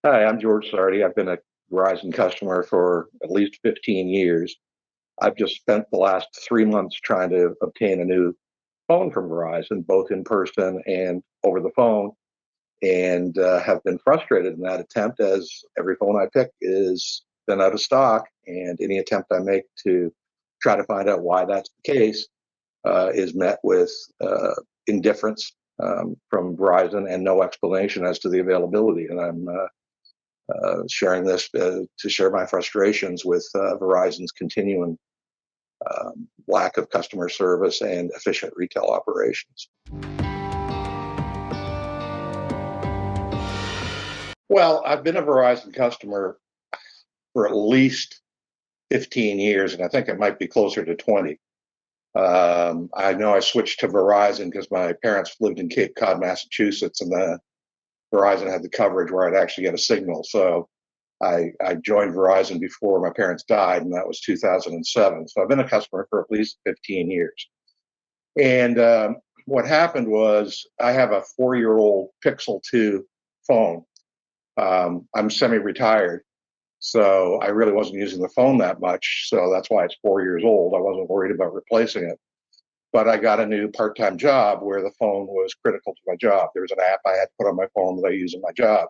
Hi, I'm George Sardi. I've been a Verizon customer for at least 15 years. I've just spent the last 3 months trying to obtain a new phone from Verizon, both in person and over the phone, and have been frustrated in that attempt as every phone I pick is been out of stock, and any attempt I make to try to find out why that's the case is met with indifference from Verizon and no explanation as to the availability. And I'm sharing this to share my frustrations with Verizon's continuing lack of customer service and efficient retail operations. Well, I've been a Verizon customer for at least 15 years, and I think it might be closer to 20. I know I switched to Verizon because my parents lived in Cape Cod, Massachusetts, and Verizon had the coverage where I'd actually get a signal. So I joined Verizon before my parents died, and that was 2007. So I've been a customer for at least 15 years. And what happened was I have a 4-year-old Pixel 2 phone. I'm semi-retired, so I really wasn't using the phone that much. So that's why it's 4 years old. I wasn't worried about replacing it. But I got a new part-time job where the phone was critical to my job. There was an app I had to put on my phone that I use in my job,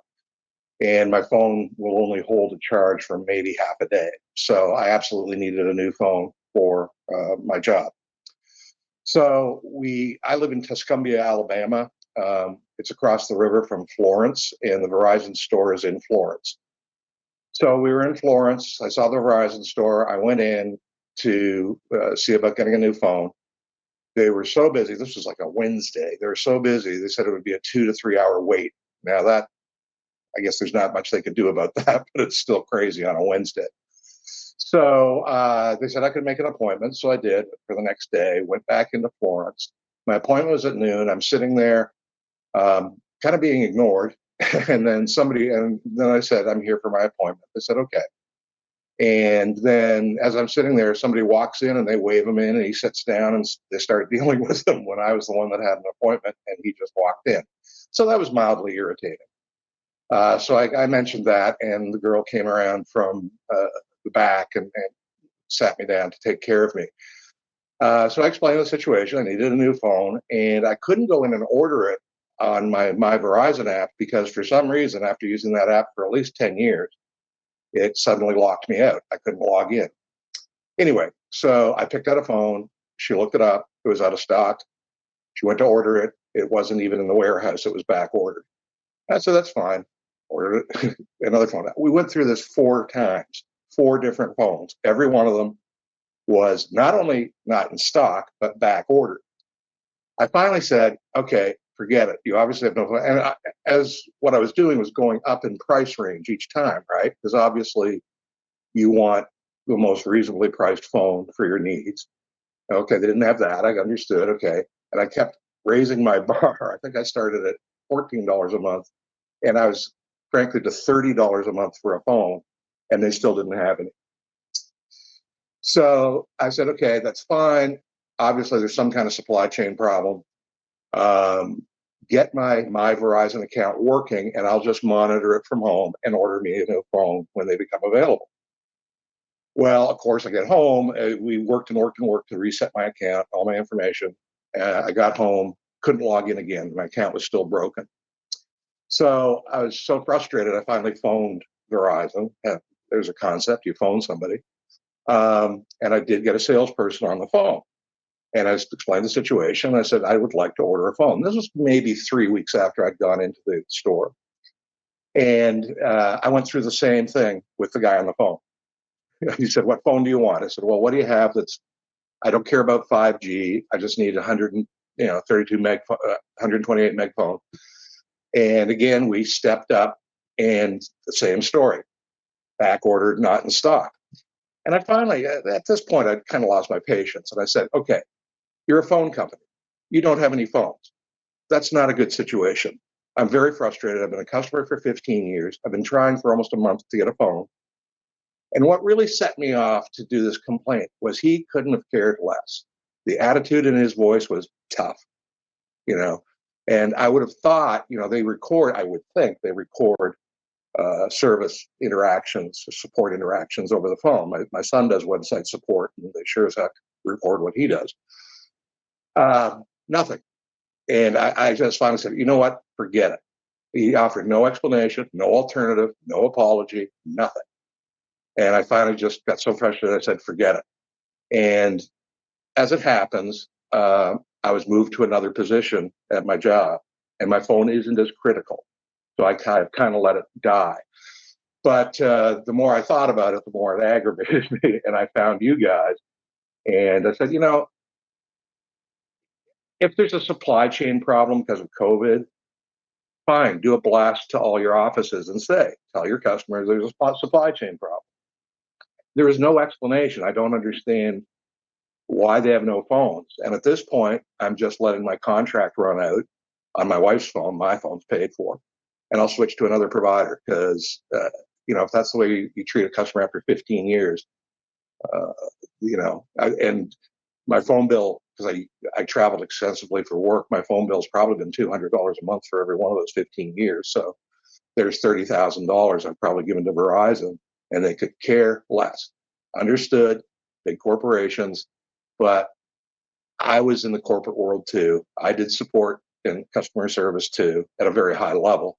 and my phone will only hold a charge for maybe half a day. So I absolutely needed a new phone for my job. So I live in Tuscumbia, Alabama. It's across the river from Florence, and the Verizon store is in Florence. So we were in Florence. I saw the Verizon store. I went in to see about getting a new phone. They were so busy. This was like a Wednesday. They were so busy. They said it would be a 2 to 3 hour wait. Now that I guess there's not much they could do about that, but it's still crazy on a Wednesday. So they said I could make an appointment. So I did for the next day, went back into Florence. My appointment was at noon. I'm sitting there kind of being ignored. And then I said, I'm here for my appointment. They said, okay. And then as I'm sitting there, somebody walks in and they wave him in and he sits down and they start dealing with him when I was the one that had an appointment and he just walked in. So that was mildly irritating. So I mentioned that, and the girl came around from the back and sat me down to take care of me. So I explained the situation. I needed a new phone, and I couldn't go in and order it on my Verizon app because for some reason, after using that app for at least 10 years, it suddenly locked me out. I couldn't log in. Anyway, so I picked out a phone. She looked it up. It was out of stock. She went to order it. It wasn't even in the warehouse. It was back ordered. I said, that's fine. Ordered it. Another phone. We went through this 4 times, 4 different phones. Every one of them was not only not in stock, but back ordered. I finally said, okay, forget it. You obviously have no phone. And as what I was doing was going up in price range each time, right? Because obviously you want the most reasonably priced phone for your needs. Okay, they didn't have that. I understood. Okay. And I kept raising my bar. I think I started at $14 a month, and I was frankly to $30 a month for a phone, and they still didn't have any. So I said, okay, that's fine. Obviously, there's some kind of supply chain problem. Um, get my Verizon account working, and I'll just monitor it from home and order me a new phone when they become available. Well, of course, I get home. We worked and worked and worked to reset my account, all my information. I got home, couldn't log in again. My account was still broken. So I was so frustrated. I finally phoned Verizon. There's a concept: you phone somebody, and I did get a salesperson on the phone. And I explained the situation. I said I would like to order a phone. This was maybe 3 weeks after I'd gone into the store, and I went through the same thing with the guy on the phone. He said, "What phone do you want?" I said, "Well, what do you have that's I don't care about 5G. I just need 32 meg, 128 meg phone." And again, we stepped up, and the same story: back ordered, not in stock. And I finally, at this point, I kind of lost my patience, and I said, "Okay, you're a phone company. You don't have any phones. That's not a good situation. I'm very frustrated. I've been a customer for 15 years. I've been trying for almost a month to get a phone." And what really set me off to do this complaint was he couldn't have cared less. The attitude in his voice was tough, you know. And I would have thought, I would think they record service interactions, support interactions over the phone. My son does website support, and they sure as heck record what he does. Nothing. And I just finally said, you know what? Forget it. He offered no explanation, no alternative, no apology, nothing. And I finally just got so frustrated, I said, forget it. And as it happens, I was moved to another position at my job, and my phone isn't as critical. So I kind of let it die. But the more I thought about it, the more it aggravated me. And I found you guys. And I said, if there's a supply chain problem because of COVID, fine, do a blast to all your offices and tell your customers there's a supply chain problem. There is no explanation. I don't understand why they have no phones. And at this point, I'm just letting my contract run out on my wife's phone. My phone's paid for, and I'll switch to another provider because, if that's the way you treat a customer after 15 years, and my phone bill, because I traveled extensively for work, my phone bill's probably been $200 a month for every one of those 15 years. So there's $30,000 I've probably given to Verizon, and they could care less. Understood, big corporations, but I was in the corporate world too. I did support and customer service too at a very high level.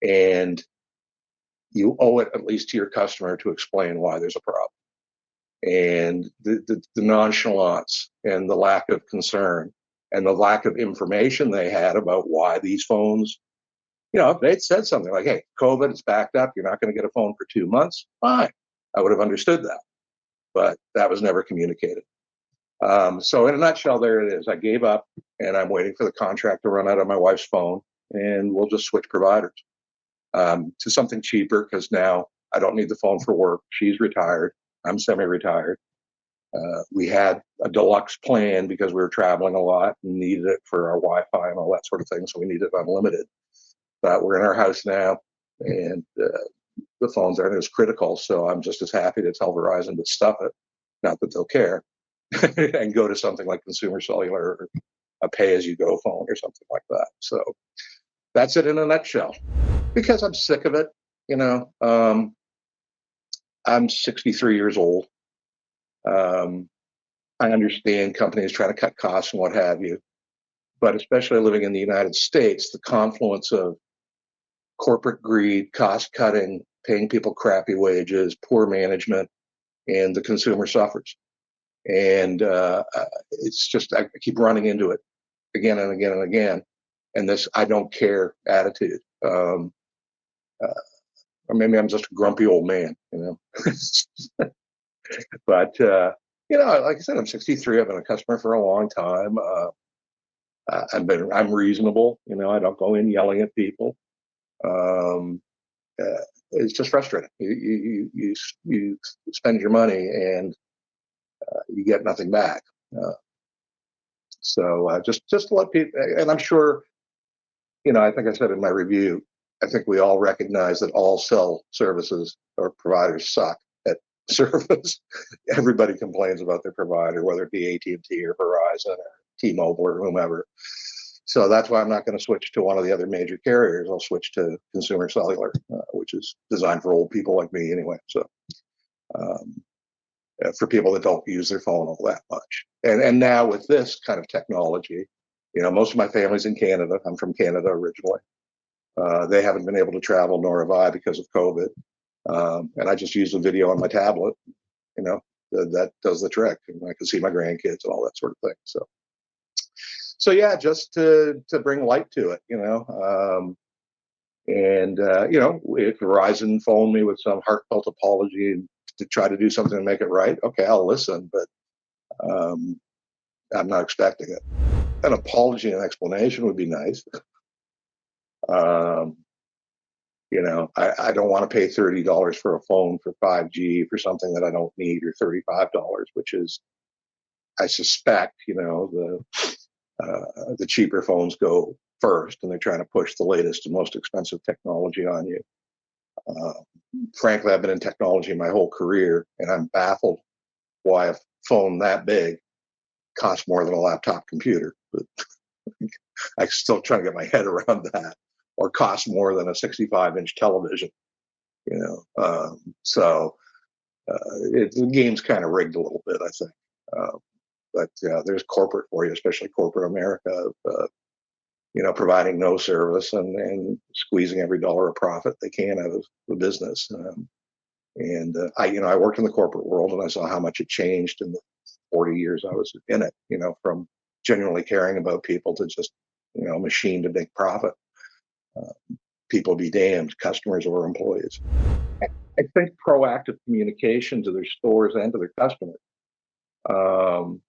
And you owe it at least to your customer to explain why there's a problem. And the nonchalance and the lack of concern and the lack of information they had about why these phones, if they'd said something like, hey, COVID, it's backed up, you're not going to get a phone for 2 months, fine. I would have understood that. But that was never communicated. So in a nutshell, there it is. I gave up, and I'm waiting for the contract to run out on my wife's phone, and we'll just switch providers to something cheaper because now I don't need the phone for work. She's retired. I'm semi-retired. We had a deluxe plan because we were traveling a lot and needed it for our Wi-Fi and all that sort of thing, so we needed unlimited. But we're in our house now, and the phones aren't as critical, so I'm just as happy to tell Verizon to stuff it, not that they'll care, and go to something like Consumer Cellular or a pay-as-you-go phone or something like that. So that's it in a nutshell. Because I'm sick of it, I'm 63 years old. I understand companies trying to cut costs and what have you, but especially living in the United States, the confluence of corporate greed, cost cutting, paying people crappy wages, poor management, and the consumer suffers. And it's just, I keep running into it again and again and again. And this I don't care attitude. Or maybe I'm just a grumpy old man, But, like I said, I'm 63. I've been a customer for a long time. I'm reasonable. I don't go in yelling at people. It's just frustrating. You spend your money and you get nothing back. So just to let people, and I'm sure, I think I said in my review, I think we all recognize that all cell services or providers suck at service. Everybody complains about their provider, whether it be AT&T or Verizon or T-Mobile or whomever. So that's why I'm not going to switch to one of the other major carriers. I'll switch to Consumer Cellular, which is designed for old people like me anyway. So for people that don't use their phone all that much. And now with this kind of technology, most of my family's in Canada. I'm from Canada originally. They haven't been able to travel, nor have I, because of COVID. And I just use the video on my tablet. That does the trick. And I can see my grandkids and all that sort of thing. So yeah, just to bring light to it, if Verizon phoned me with some heartfelt apology to try to do something to make it right, okay, I'll listen, but I'm not expecting it. An apology and explanation would be nice. I don't want to pay $30 for a phone for 5G for something that I don't need, or $35, which is, I suspect, the cheaper phones go first, and they're trying to push the latest and most expensive technology on you. Frankly, I've been in technology my whole career, and I'm baffled why a phone that big costs more than a laptop computer. But I'm still trying to get my head around that, or costs more than a 65-inch television. So the game's kind of rigged a little bit, I think. But there's corporate for you, especially corporate America, providing no service and squeezing every dollar of profit they can out of the business. And I worked in the corporate world, and I saw how much it changed in the 40 years I was in it. From genuinely caring about people to just, machine to make profit. People be damned, customers or employees. I think proactive communication to their stores and to their customers. Um,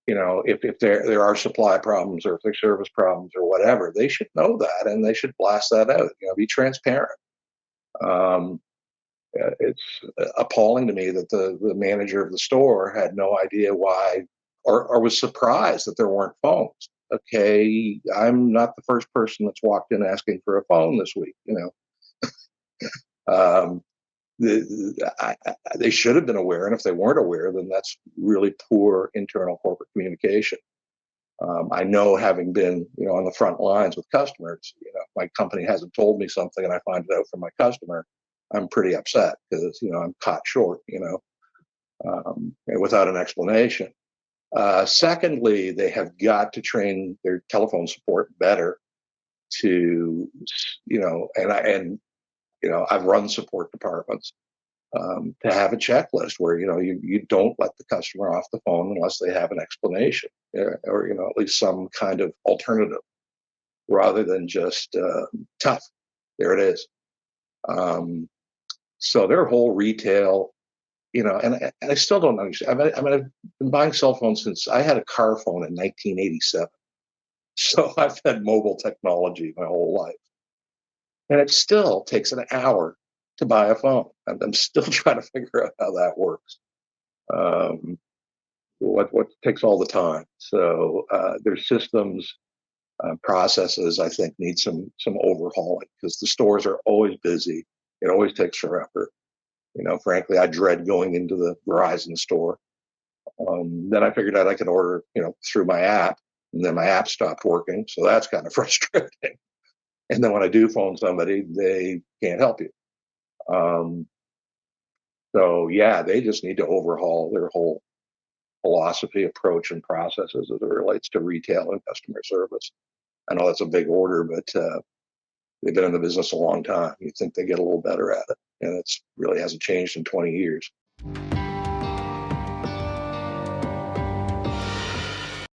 if there are supply problems or if there's service problems or whatever, they should know that and they should blast that out. Be transparent. Um, it's appalling to me that the manager of the store had no idea why, or was surprised that there weren't phones. Okay, I'm not the first person that's walked in asking for a phone this week. Um, they should have been aware, and if they weren't aware, then that's really poor internal corporate communication. I know, having been on the front lines with customers, my company hasn't told me something and I find it out from my customer, I'm pretty upset because I'm caught short, without an explanation. Secondly, they have got to train their telephone support better to, I've run support departments, to have a checklist where you don't let the customer off the phone unless they have an explanation, or at least some kind of alternative, rather than just tough. There it is. So their whole retail, and I still don't understand. I've been buying cell phones since I had a car phone in 1987. So I've had mobile technology my whole life, and it still takes an hour to buy a phone. I'm still trying to figure out how that works. Um, what takes all the time. So their systems, processes, I think, need some overhauling because the stores are always busy. It always takes forever. Frankly, I dread going into the Verizon store. Then I figured out I could order, through my app, and then my app stopped working, so that's kind of frustrating. And then when I do phone somebody, they can't help you. Um, so yeah, they just need to overhaul their whole philosophy, approach, and processes as it relates to retail and customer service. I know that's a big order, but they've been in the business a long time. You'd think they get a little better at it, and it's really hasn't changed in 20 years.